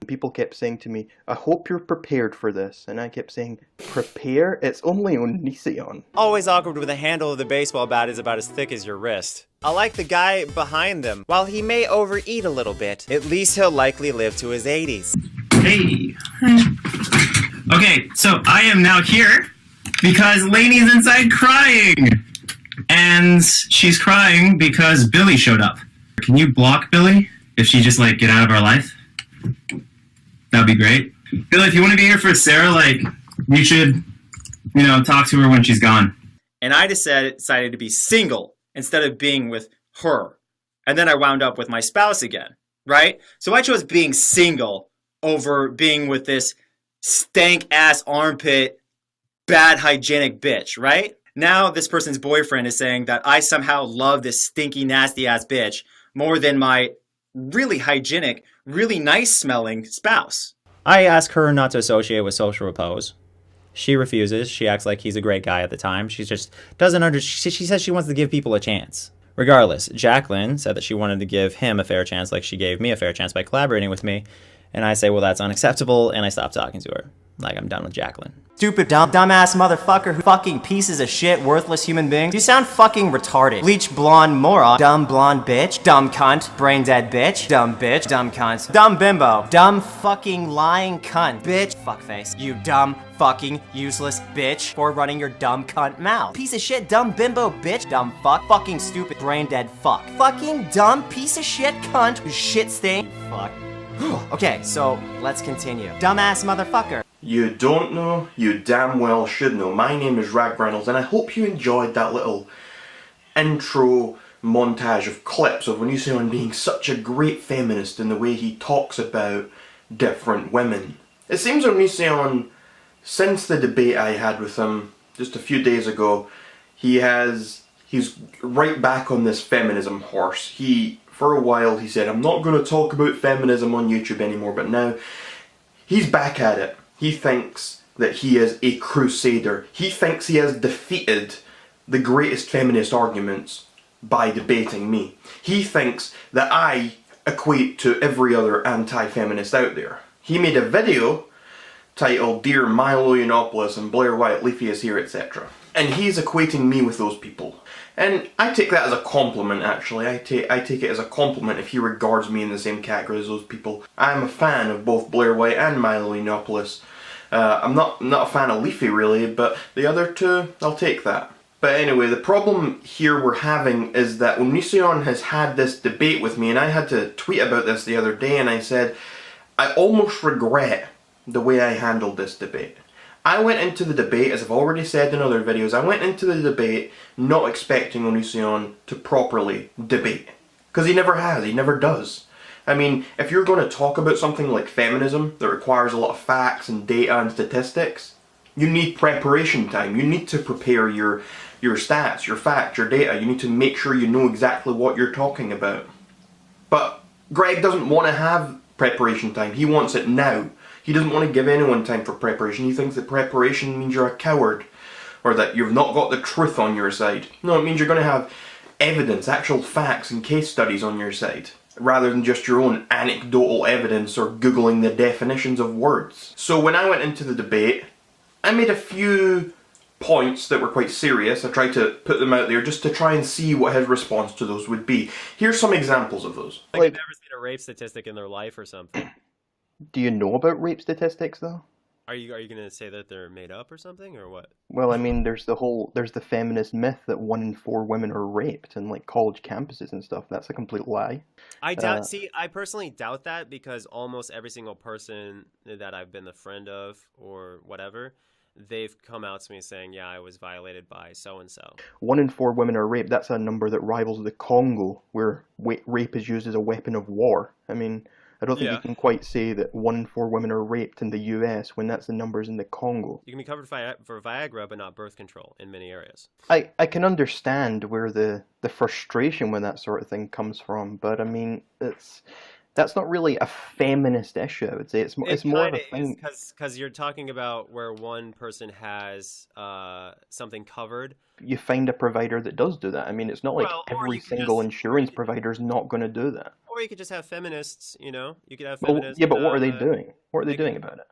People kept saying to me, I hope you're prepared for this. And I kept saying, prepare? It's only Onision. Always awkward when the handle of the baseball bat is about as thick as your wrist. I like the guy behind them. While he may overeat a little bit, at least he'll likely live to his 80s. Hey. Okay, so I am now here because Lainey's inside crying. And she's crying because Billy showed up. Can you block Billy if she just, like, get out of our life? That'd be great. Billy, if you want to be here for Sarah, like, you should, talk to her when she's gone. And I decided to be single instead of being with her. And then I wound up with my spouse again, right? So I chose being single over being with this stank-ass armpit, bad hygienic bitch, right? Now this person's boyfriend is saying that I somehow love this stinky, nasty-ass bitch more than my really hygienic, really nice-smelling spouse. I ask her not to associate with social repose. She refuses. She acts like he's a great guy at the time. She just doesn't understand. She says she wants to give people a chance. Regardless, Jacqueline said that she wanted to give him a fair chance like she gave me a fair chance by collaborating with me. And I say, well, that's unacceptable, and I stop talking to her. Like, I'm done with Jacqueline. Stupid, dumbass motherfucker who fucking pieces of shit, worthless human beings. You sound fucking retarded. Bleach blonde moron. Dumb blonde bitch. Dumb cunt. Brain dead bitch. Dumb bitch. Dumb cunt. Dumb bimbo. Dumb fucking lying cunt. Bitch. Fuckface. You dumb fucking useless bitch for running your dumb cunt mouth. Piece of shit, dumb bimbo bitch. Dumb fuck. Fucking stupid brain dead fuck. Fucking dumb piece of shit cunt. Shit stain. Fuck. Okay, so let's continue. Dumbass motherfucker. You don't know, you damn well should know. My name is ragreynolds, and I hope you enjoyed that little intro montage of clips of Onision being such a great feminist in the way he talks about different women. It seems Onision, since the debate I had with him just a few days ago, he's right back on this feminism horse. For a while he said, I'm not going to talk about feminism on YouTube anymore, but now he's back at it. He thinks that he is a crusader. He thinks he has defeated the greatest feminist arguments by debating me. He thinks that I equate to every other anti-feminist out there. He made a video titled Dear Milo Yiannopoulos and Blair White Leafy is here, etc. And he's equating me with those people. And I take that as a compliment, actually. I take it as a compliment if he regards me in the same category as those people. I'm a fan of both Blair White and Milo Yiannopoulos. I'm not a fan of Leafy, really, but the other two, I'll take that. But anyway, the problem here we're having is that Onision has had this debate with me, and I had to tweet about this the other day, and I said, I almost regret the way I handled this debate. I went into the debate, as I've already said in other videos, I went into the debate not expecting Onision to properly debate. Because he never has, he never does. I mean, if you're going to talk about something like feminism that requires a lot of facts and data and statistics, you need preparation time. You need to prepare your stats, your facts, your data. You need to make sure you know exactly what you're talking about. But Greg doesn't want to have preparation time. He wants it now. He doesn't want to give anyone time for preparation. He thinks that preparation means you're a coward, or that you've not got the truth on your side. No, it means you're going to have evidence, actual facts and case studies on your side, rather than just your own anecdotal evidence or Googling the definitions of words. So when I went into the debate, I made a few points that were quite serious. I tried to put them out there just to try and see what his response to those would be. Here's some examples of those. Like they've never seen a rape statistic in their life or something. Do you know about rape statistics, though? Are you going to say that they're made up or something, or what? Well, I mean, there's the feminist myth that 1 in 4 women are raped in, like, college campuses and stuff. That's a complete lie. I personally doubt that, because almost every single person that I've been the friend of or whatever, they've come out to me saying, yeah, I was violated by so-and-so. 1 in 4 women are raped. That's a number that rivals the Congo, where rape is used as a weapon of war. I mean, I don't think you can quite say that 1 in 4 women are raped in the US when that's the numbers in the Congo. You can be covered for Viagra, but not birth control in many areas. I can understand where the frustration with that sort of thing comes from, but I mean, that's not really a feminist issue, I would say. It's more of a thing. Because you're talking about where one person has something covered. You find a provider that does do that. I mean, it's not like every single insurance provider is not going to do that. Or you could just have feminists, you could have Well, feminists. yeah, but what are they doing? What are they they doing could- about it?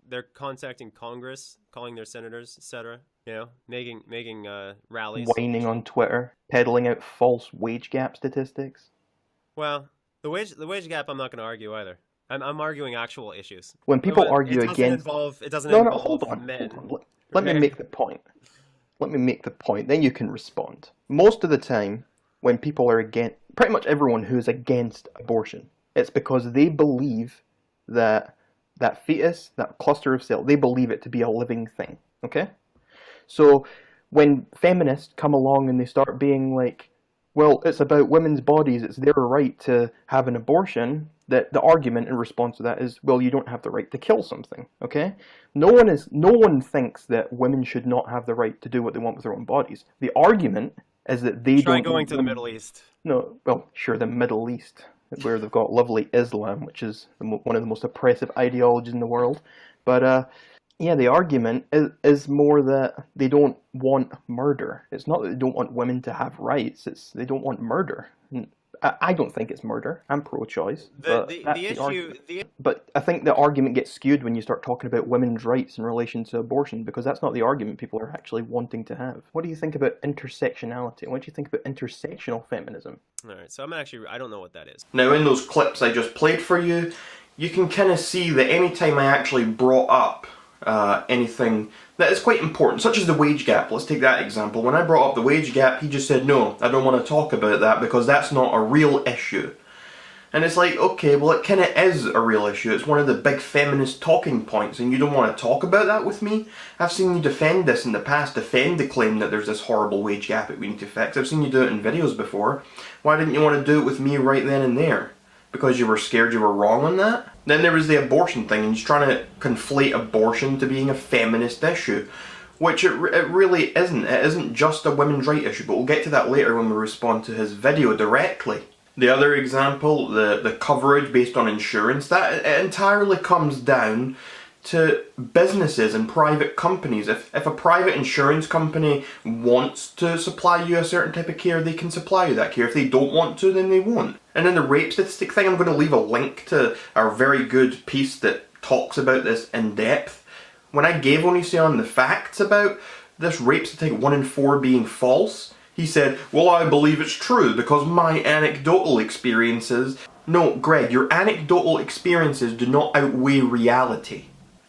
They're contacting Congress, calling their senators, etc. Making rallies. Whining on Twitter, peddling out false wage gap statistics. Well, the wage gap, I'm not going to argue either. I'm arguing actual issues. When people But argue it doesn't against, involve it doesn't no, involve hold on, men. hold on. Let me Right? make the point. Let me make the point. Then you can respond. Most of the time, when people are against, pretty much everyone who is against abortion, it's because they believe that that fetus, that cluster of cells, they believe it to be a living thing. Okay? So when feminists come along and they start being like, well, it's about women's bodies, it's their right to have an abortion, that the argument in response to that is, well, you don't have the right to kill something. Okay? No one thinks that women should not have the right to do what they want with their own bodies. The argument is that they Try don't going want to the women- Middle East. No, well, sure, the Middle East, where they've got lovely Islam, which is one of the most oppressive ideologies in the world. But yeah, the argument is more that they don't want murder. It's not that they don't want women to have rights. It's they don't want murder. I don't think it's murder. I'm pro-choice. But I think the argument gets skewed when you start talking about women's rights in relation to abortion, because that's not the argument people are actually wanting to have. What do you think about intersectionality? What do you think about intersectional feminism? All right, so I don't know what that is. Now, in those clips I just played for you, you can kind of see that anytime I actually brought up anything that is quite important, such as the wage gap. Let's take that example. When I brought up the wage gap, he just said, no, I don't want to talk about that because that's not a real issue. And it's like, okay, well, it kind of is a real issue. It's one of the big feminist talking points, and you don't want to talk about that with me? I've seen you defend this in the past, defend the claim that there's this horrible wage gap that we need to fix. I've seen you do it in videos before. Why didn't you want to do it with me right then and there? Because you were scared you were wrong on that? Then there was the abortion thing, and you're trying to conflate abortion to being a feminist issue, which it really isn't. It isn't just a women's right issue, but we'll get to that later when we respond to his video directly. The other example, the coverage based on insurance, that it entirely comes down to businesses and private companies. If a private insurance company wants to supply you a certain type of care, they can supply you that care. If they don't want to, then they won't. And in the rape statistic thing, I'm going to leave a link to a very good piece that talks about this in depth. When I gave Onision the facts about this rape statistic 1 in 4 being false, he said, well, I believe it's true because my anecdotal experiences... No, Greg, your anecdotal experiences do not outweigh reality.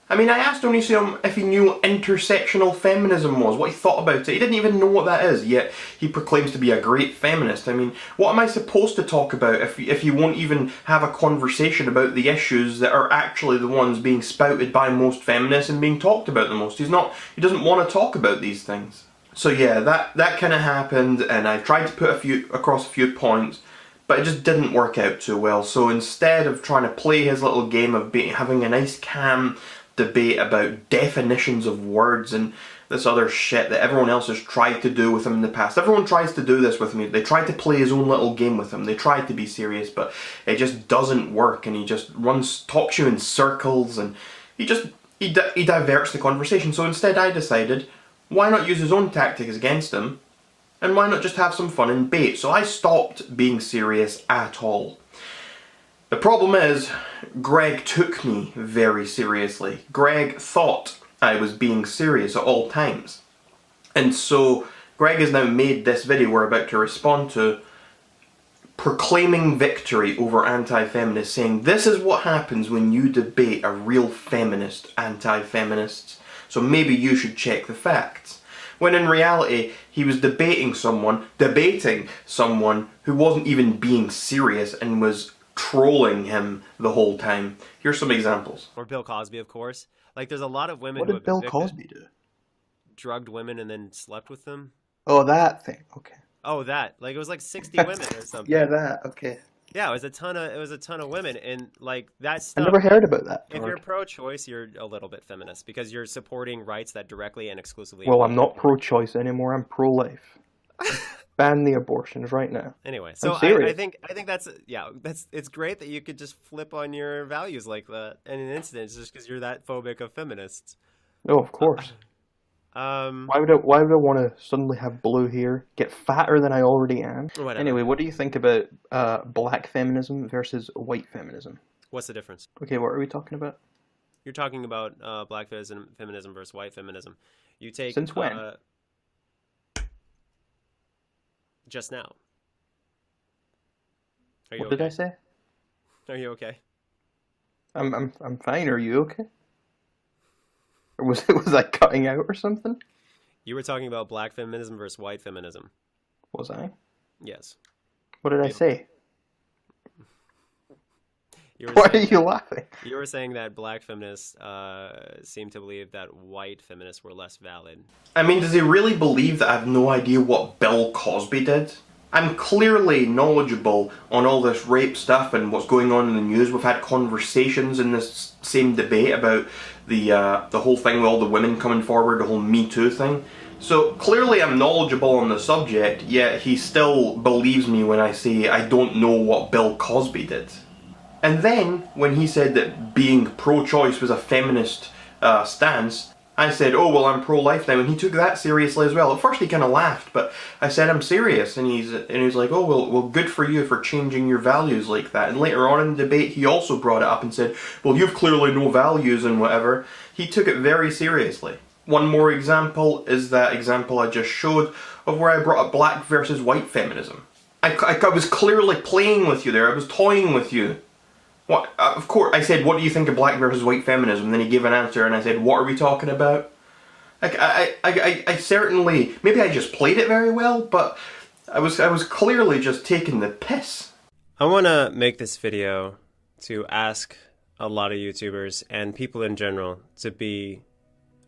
I mean, I asked Onision if he knew what intersectional feminism was, what he thought about it. He didn't even know what that is, yet he proclaims to be a great feminist. I mean, what am I supposed to talk about if you won't even have a conversation about the issues that are actually the ones being spouted by most feminists and being talked about the most? He doesn't want to talk about these things. So yeah, that kind of happened, and I tried to put across a few points, but it just didn't work out too well. So instead of trying to play his little game of having a nice calm debate about definitions of words and this other shit that everyone else has tried to do with him in the past. Everyone tries to do this with me. They try to play his own little game with him. They try to be serious, but it just doesn't work, and he just talks you in circles, and he diverts the conversation. So instead I decided, why not use his own tactics against him, and why not just have some fun and bait? So I stopped being serious at all. The problem is, Greg took me very seriously. Greg thought I was being serious at all times. And so, Greg has now made this video we're about to respond to, proclaiming victory over anti-feminists, saying this is what happens when you debate a real feminist anti-feminists, so maybe you should check the facts. When in reality, he was debating someone who wasn't even being serious and was trolling him the whole time. Here's some examples. Or Bill Cosby, of course. Like, there's a lot of women What who did have Bill been Cosby do? drugged women and then slept with them. Oh, that thing. Okay. Oh, that. Like, it was like 60 women or something. Yeah, that. Okay. Yeah, it was a ton of women, and like that I stuff. never heard about that. If you're pro-choice, you're a little bit feminist because you're supporting rights that directly and exclusively. Well, I'm not pro-choice anymore. I'm pro-life. Ban the abortions right now. Anyway, so I think it's great that you could just flip on your values like that in an instant just because you're that phobic of feminists. Oh, of course. Why would I want to suddenly have blue hair, get fatter than I already am? Whatever. Anyway, what do you think about black feminism versus white feminism? What's the difference? Okay, what are we talking about? You're talking about black feminism versus white feminism. You take Since when? Just now. Are you What did I say? Are you okay? I'm fine. Are you okay? Or was I cutting out or something? You were talking about black feminism versus white feminism. Was I? Yes. What did I say? Why are you laughing? You were saying that black feminists seem to believe that white feminists were less valid. I mean, does he really believe that I have no idea what Bill Cosby did? I'm clearly knowledgeable on all this rape stuff and what's going on in the news. We've had conversations in this same debate about the whole thing with all the women coming forward, the whole Me Too thing. So clearly I'm knowledgeable on the subject, yet he still believes me when I say I don't know what Bill Cosby did. And then, when he said that being pro-choice was a feminist stance, I said, oh, well, I'm pro-life now, and he took that seriously as well. At first he kind of laughed, but I said, I'm serious, and he's like, oh, well, good for you for changing your values like that. And later on in the debate, he also brought it up and said, well, you've clearly no values and whatever. He took it very seriously. One more example is that example I just showed of where I brought up black versus white feminism. I was clearly playing with you there, I was toying with you. What? Of course, I said, what do you think of black versus white feminism? Then he gave an answer and I said, what are we talking about? I certainly, maybe I just played it very well, but I was clearly just taking the piss. I want to make this video to ask a lot of YouTubers and people in general to be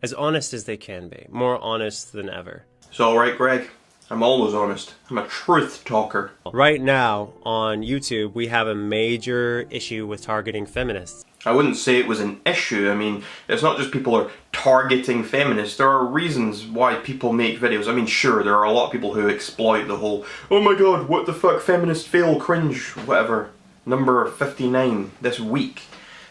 as honest as they can be. More honest than ever. It's alright, Greg. I'm always honest. I'm a truth talker. Right now, on YouTube, we have a major issue with targeting feminists. I wouldn't say it was an issue. I mean, it's not just people are targeting feminists. There are reasons why people make videos. I mean, sure, there are a lot of people who exploit the whole, oh my god, what the fuck, feminist fail, cringe, whatever, number 59 this week.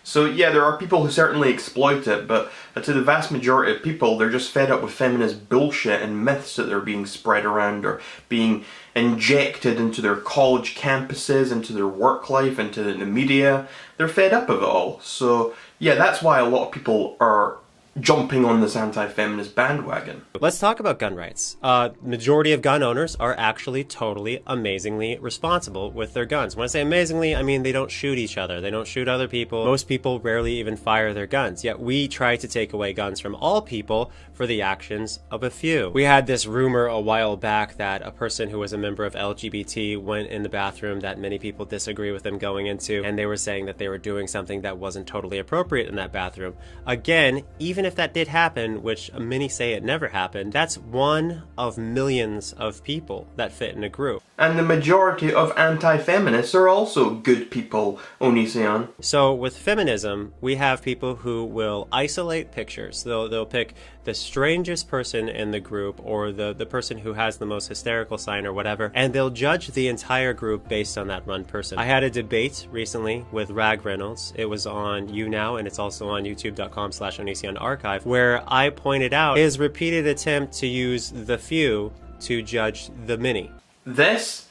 So yeah, there are people who certainly exploit it, but to the vast majority of people, they're just fed up with feminist bullshit and myths that are being spread around or being injected into their college campuses, into their work life, into the media. They're fed up of it all. So yeah, that's why a lot of people are jumping on this anti-feminist bandwagon. Let's talk about gun rights. Majority of gun owners are actually totally amazingly responsible with their guns. When I say amazingly, I mean they don't shoot each other. They don't shoot other people. Most people rarely even fire their guns. Yet we try to take away guns from all people for the actions of a few. We had this rumor a while back that a person who was a member of LGBT went in the bathroom that many people disagree with them going into, and they were saying that they were doing something that wasn't totally appropriate in that bathroom. Again, even if that did happen, which many say it never happened, that's one of millions of people that fit in a group. And the majority of anti-feminists are also good people, Onision. So with feminism, we have people who will isolate pictures. They'll pick the strangest person in the group or the person who has the most hysterical sign or whatever, and they'll judge the entire group based on that one person. I had a debate recently with ragreynolds. It was on YouNow, and it's also on youtube.com/Onision archive, where I pointed out his repeated attempt to use the few to judge the many. This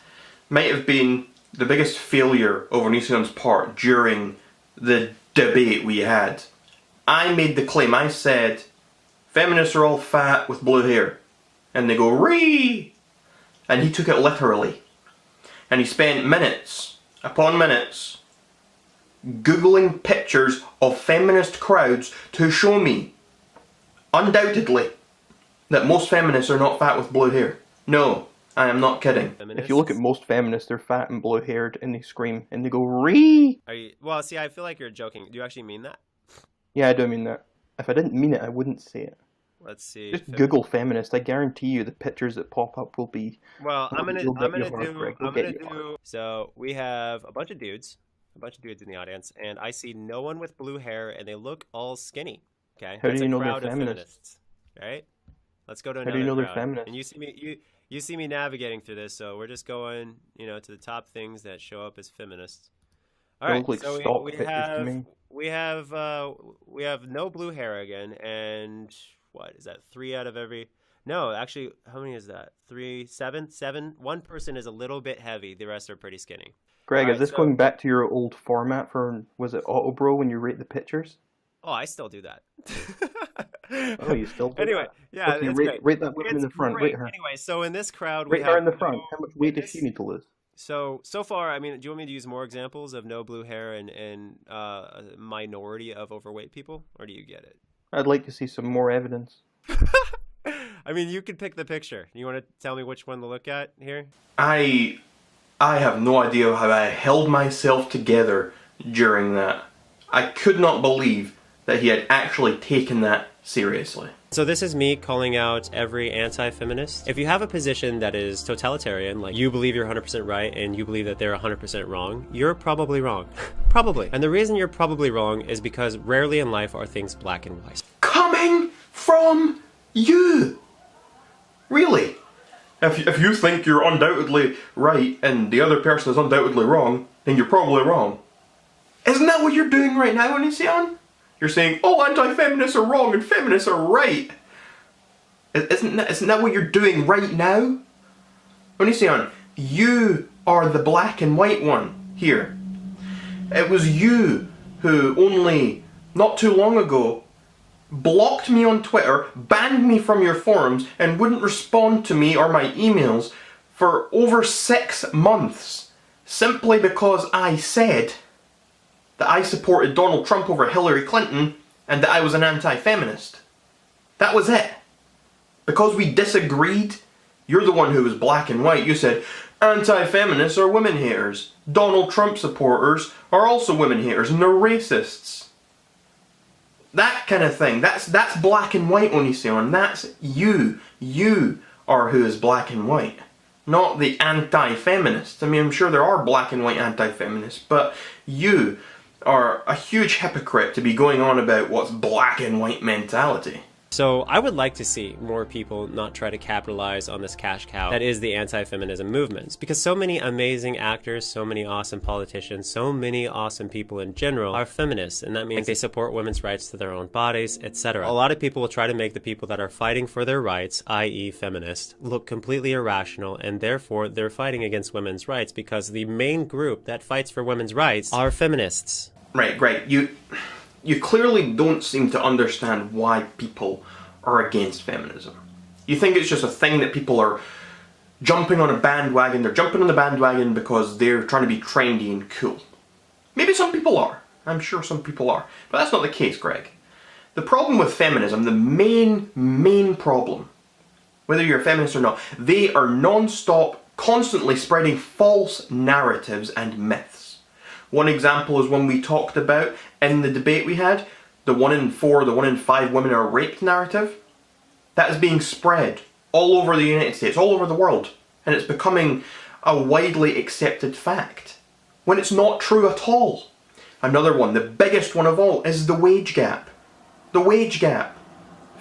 might have been the biggest failure of Onision's part during the debate we had. I made the claim, I said, feminists are all fat with blue hair. And they go, ree! And he took it literally. And he spent minutes upon minutes Googling pictures of feminist crowds to show me, undoubtedly, that most feminists are not fat with blue hair. No, I am not kidding. If you look at most feminists, they're fat and blue haired and they scream and they go, ree! Are you, well, see, I feel like you're joking. Do you actually mean that? Yeah, I do mean that. If I didn't mean it, I wouldn't say it. Let's see. Just Google feminist. I guarantee you the pictures that pop up will be. Well, I'm gonna do. So we have a bunch of dudes in the audience, and I see no one with blue hair, and they look all skinny. Okay. How do you know they're feminists? Right. Let's go to another. How do you know they're crowd. feminists? And you see me navigating through this, so we're just going, to the top things that show up as feminists. All right. So we have no blue hair again, and what is that? 3 out of every. No, actually, how many is that? 3, 7, 7. One person is a little bit heavy. The rest are pretty skinny. Greg, All is right, this so- going back to your old format for, was it Autobro when you rate the pictures? Oh, I still do that. Oh, you still do Anyway, that? yeah, Okay, it's rate, great. rate that woman in It's the front. great. Rate her. Anyway, so in this crowd, we Rate her have in the front. no- How much weight in does she need to lose? So far, I mean, do you want me to use more examples of no blue hair and a minority of overweight people, or do you get it? I'd like to see some more evidence. I mean, you could pick the picture. You want to tell me which one to look at here? I have no idea how I held myself together during that. I could not believe that he had actually taken that seriously. So this is me calling out every anti-feminist. If you have a position that is totalitarian, like you believe you're 100% right and you believe that they're 100% wrong, you're probably wrong. Probably. And the reason you're probably wrong is because rarely in life are things black and white. Coming from you! Really? If you think you're undoubtedly right and the other person is undoubtedly wrong, then you're probably wrong. Isn't that what you're doing right now, Onision? You're saying, all anti-feminists are wrong and feminists are right. Isn't that what you're doing right now? Onision, you are the black and white one here. It was you who only not too long ago blocked me on Twitter, banned me from your forums, and wouldn't respond to me or my emails for over 6 months, simply because I said that I supported Donald Trump over Hillary Clinton and that I was an anti-feminist. That was it. Because we disagreed, you're the one who was black and white. You said, anti-feminists are women haters. Donald Trump supporters are also women haters and they're racists. That kind of thing. That's black and white, Onision. That's you. You are who is black and white. Not the anti-feminists. I mean, I'm sure there are black and white anti-feminists, but you are a huge hypocrite to be going on about what's black and white mentality. So I would like to see more people not try to capitalize on this cash cow that is the anti-feminism movements, because so many amazing actors, so many awesome politicians, so many awesome people in general are feminists, and that means they support women's rights to their own bodies, etc. A lot of people will try to make the people that are fighting for their rights, i.e. feminists, look completely irrational, and therefore they're fighting against women's rights because the main group that fights for women's rights are feminists. Right, great. You clearly don't seem to understand why people are against feminism. You think it's just a thing that people are jumping on a bandwagon. They're jumping on the bandwagon because they're trying to be trendy and cool. Maybe some people are. I'm sure some people are. But that's not the case, Greg. The problem with feminism, the main problem, whether you're a feminist or not, they are non-stop, constantly spreading false narratives and myths. One example is one we talked about in the debate we had, the 1 in 4, the 1 in 5 women are raped narrative. That is being spread all over the United States, all over the world, and it's becoming a widely accepted fact, when it's not true at all. Another one, the biggest one of all, is the wage gap. The wage gap.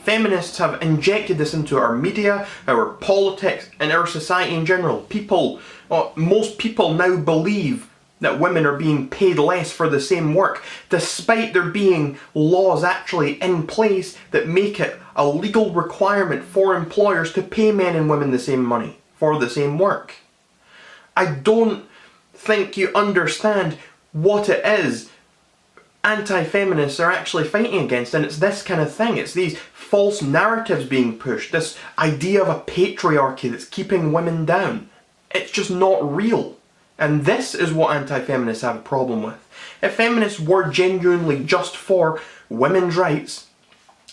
Feminists have injected this into our media, our politics, and our society in general. Most people now believe that women are being paid less for the same work, despite there being laws actually in place that make it a legal requirement for employers to pay men and women the same money for the same work. I don't think you understand what it is anti-feminists are actually fighting against, and it's this kind of thing. It's these false narratives being pushed, this idea of a patriarchy that's keeping women down. It's just not real. And this is what anti-feminists have a problem with. If feminists were genuinely just for women's rights,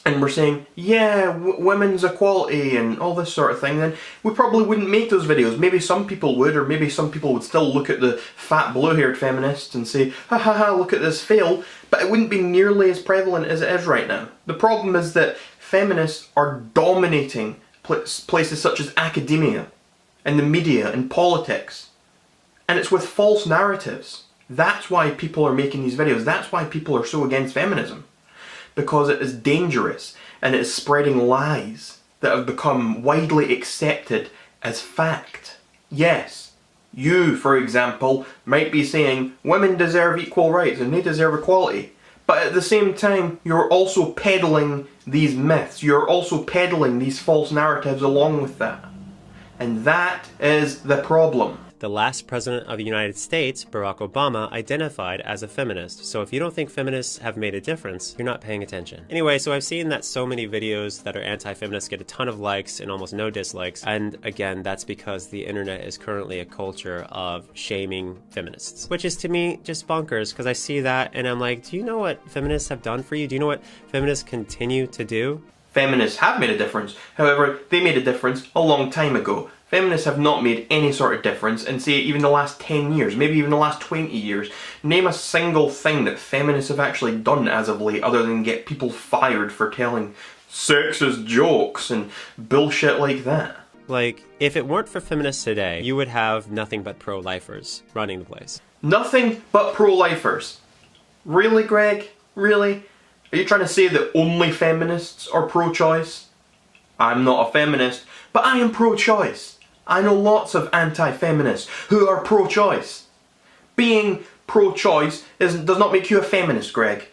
and we're saying, yeah, women's equality and all this sort of thing, then we probably wouldn't make those videos. Maybe some people would, or maybe some people would still look at the fat blue-haired feminists and say, ha ha ha, look at this fail, but it wouldn't be nearly as prevalent as it is right now. The problem is that feminists are dominating places such as academia, and the media, and politics. And it's with false narratives. That's why people are making these videos. That's why people are so against feminism. Because it is dangerous and it is spreading lies that have become widely accepted as fact. Yes, you, for example, might be saying women deserve equal rights and they deserve equality. But at the same time, you're also peddling these myths. You're also peddling these false narratives along with that. And that is the problem. The last president of the United States, Barack Obama, identified as a feminist. So if you don't think feminists have made a difference, you're not paying attention. Anyway, so I've seen that so many videos that are anti-feminist get a ton of likes and almost no dislikes. And again, that's because the internet is currently a culture of shaming feminists, which is to me just bonkers, because I see that and I'm like, do you know what feminists have done for you? Do you know what feminists continue to do? Feminists have made a difference. However, they made a difference a long time ago. Feminists have not made any sort of difference in, say, even the last 10 years, maybe even the last 20 years. Name a single thing that feminists have actually done as of late other than get people fired for telling sexist jokes and bullshit like that. Like, if it weren't for feminists today, you would have nothing but pro-lifers running the place. Nothing but pro-lifers. Really, Greg? Really? Are you trying to say that only feminists are pro-choice? I'm not a feminist, but I am pro-choice. I know lots of anti-feminists who are pro-choice. Being pro-choice does not make you a feminist, Greg.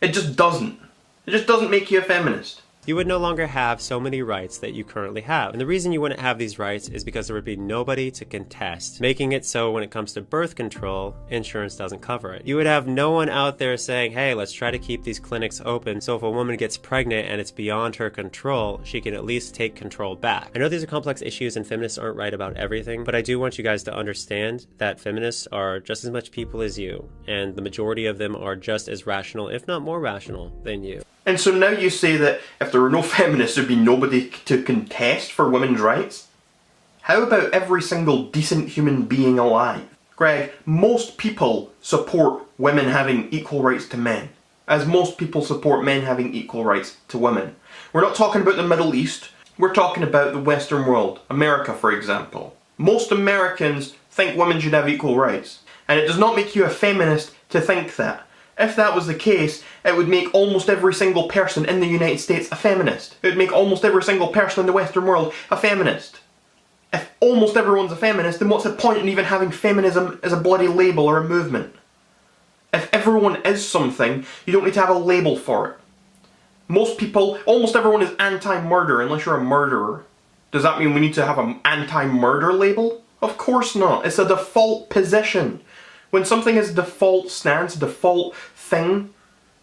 It just doesn't. It just doesn't make you a feminist. You would no longer have so many rights that you currently have. And the reason you wouldn't have these rights is because there would be nobody to contest, making it so when it comes to birth control, insurance doesn't cover it. You would have no one out there saying, hey, let's try to keep these clinics open so if a woman gets pregnant and it's beyond her control, she can at least take control back. I know these are complex issues and feminists aren't right about everything, but I do want you guys to understand that feminists are just as much people as you, and the majority of them are just as rational, if not more rational, than you. And so now you say that if there were no feminists, there'd be nobody to contest for women's rights? How about every single decent human being alive? Greg, most people support women having equal rights to men, as most people support men having equal rights to women. We're not talking about the Middle East, we're talking about the Western world, America for example. Most Americans think women should have equal rights, and it does not make you a feminist to think that. If that was the case, it would make almost every single person in the United States a feminist. It would make almost every single person in the Western world a feminist. If almost everyone's a feminist, then what's the point in even having feminism as a bloody label or a movement? If everyone is something, you don't need to have a label for it. Most people, almost everyone is anti-murder unless you're a murderer. Does that mean we need to have an anti-murder label? Of course not. It's a default position. When something is default stance, default thing,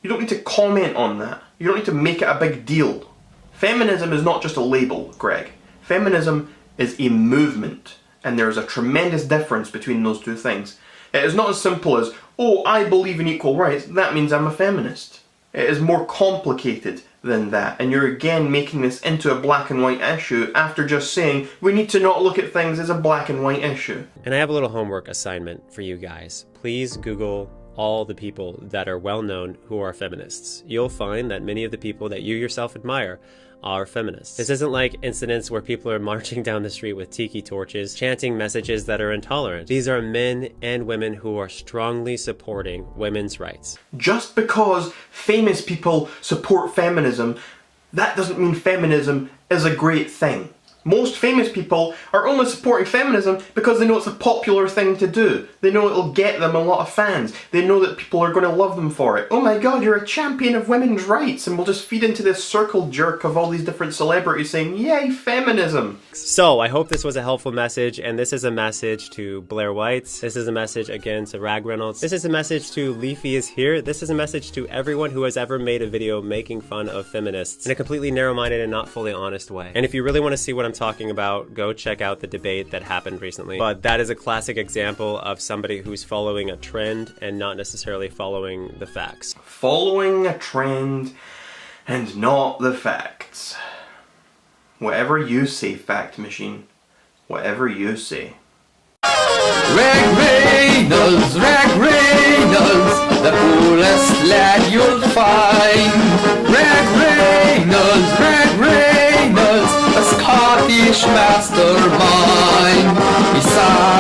you don't need to comment on that. You don't need to make it a big deal. Feminism is not just a label, Greg. Feminism is a movement, and there is a tremendous difference between those two things. It is not as simple as, oh, I believe in equal rights, that means I'm a feminist. It is more complicated than that, and you're again making this into a black and white issue after just saying we need to not look at things as a black and white issue. And I have a little homework assignment for you guys. Please Google all the people that are well known who are feminists. You'll find that many of the people that you yourself admire are feminists. This isn't like incidents where people are marching down the street with tiki torches, chanting messages that are intolerant. These are men and women who are strongly supporting women's rights. Just because famous people support feminism, that doesn't mean feminism is a great thing. Most famous people are only supporting feminism because they know it's a popular thing to do. They know it'll get them a lot of fans. They know that people are going to love them for it. Oh my god, you're a champion of women's rights, and we'll just feed into this circle jerk of all these different celebrities saying, yay, feminism. So, I hope this was a helpful message, and this is a message to Blair Whites. This is a message, again, to Rag Reynolds. This is a message to Leafy is Here. This is a message to everyone who has ever made a video making fun of feminists in a completely narrow-minded and not fully honest way. And if you really want to see what I'm talking about, go check out the debate that happened recently. But that is a classic example of somebody who's following a trend and not necessarily following the facts. Following a trend and not the facts. Whatever you say, fact machine. Whatever you say. Ragreynolds,